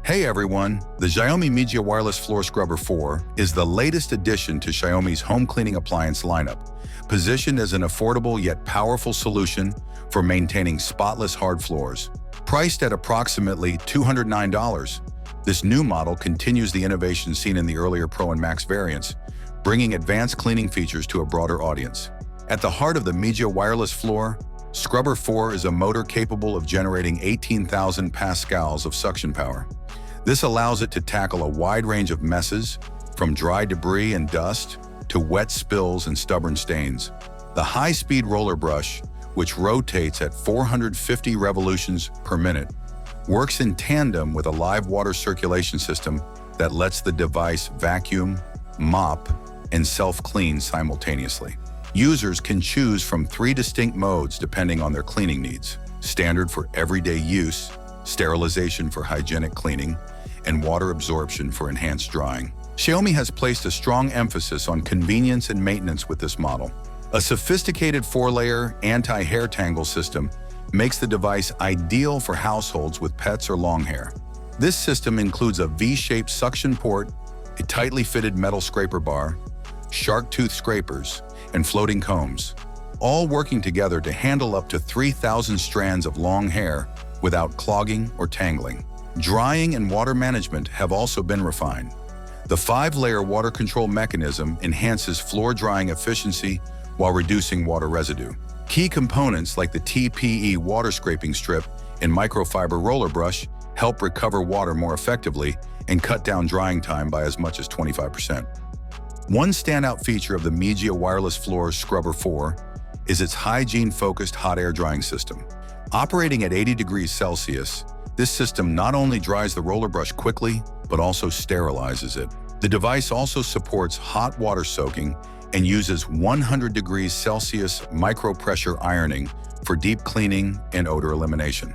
Hey everyone, the Xiaomi Mijia Wireless Floor Scrubber 4 is the latest addition to Xiaomi's home cleaning appliance lineup, positioned as an affordable yet powerful solution for maintaining spotless hard floors. Priced at approximately $209, this new model continues the innovation seen in the earlier Pro and Max variants, bringing advanced cleaning features to a broader audience. At the heart of the Mijia Wireless Floor Scrubber 4 is a motor capable of generating 18,000 Pascals of suction power. This allows it to tackle a wide range of messes, from dry debris and dust to wet spills and stubborn stains. The high-speed roller brush, which rotates at 450 revolutions per minute, works in tandem with a live water circulation system that lets the device vacuum, mop, and self-clean simultaneously. Users can choose from 3 distinct modes depending on their cleaning needs: standard for everyday use, sterilization for hygienic cleaning, and water absorption for enhanced drying. Xiaomi has placed a strong emphasis on convenience and maintenance with this model. A sophisticated 4-layer anti-hair tangle system makes the device ideal for households with pets or long hair. This system includes a V-shaped suction port, a tightly fitted metal scraper bar, shark tooth scrapers, and floating combs, all working together to handle up to 3,000 strands of long hair without clogging or tangling. Drying and water management have also been refined. The 5-layer water control mechanism enhances floor drying efficiency while reducing water residue. Key components like the TPE water scraping strip and microfiber roller brush help recover water more effectively and cut down drying time by as much as 25%. One standout feature of the Mijia Wireless Floor Scrubber 4 is its hygiene-focused hot air drying system. Operating at 80 degrees Celsius, this system not only dries the roller brush quickly, but also sterilizes it. The device also supports hot water soaking and uses 100 degrees Celsius micro-pressure ironing for deep cleaning and odor elimination.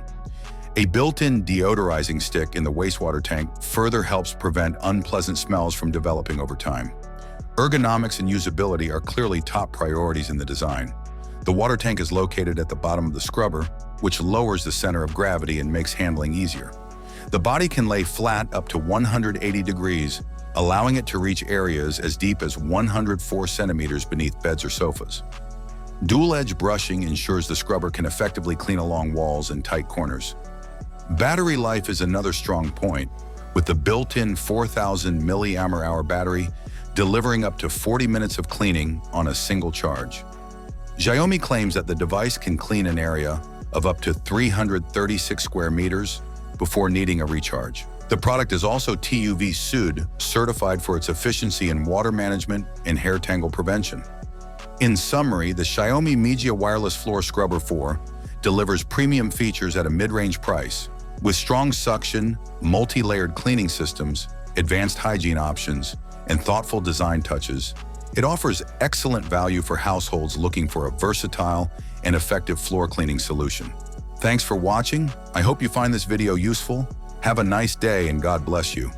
A built-in deodorizing stick in the wastewater tank further helps prevent unpleasant smells from developing over time. Ergonomics and usability are clearly top priorities in the design. The water tank is located at the bottom of the scrubber, which lowers the center of gravity and makes handling easier. The body can lay flat up to 180 degrees, allowing it to reach areas as deep as 104 centimeters beneath beds or sofas. Dual-edge brushing ensures the scrubber can effectively clean along walls and tight corners. Battery life is another strong point, with the built-in 4,000 mAh battery delivering up to 40 minutes of cleaning on a single charge. Xiaomi claims that the device can clean an area of up to 336 square meters before needing a recharge. The product is also TUV SUD certified for its efficiency in water management and hair tangle prevention. In summary, the Xiaomi Mijia Wireless Floor Scrubber 4 delivers premium features at a mid-range price. With strong suction, multi-layered cleaning systems, advanced hygiene options, and thoughtful design touches, it offers excellent value for households looking for a versatile and effective floor cleaning solution. Thanks for watching. I hope you find this video useful. Have a nice day and God bless you.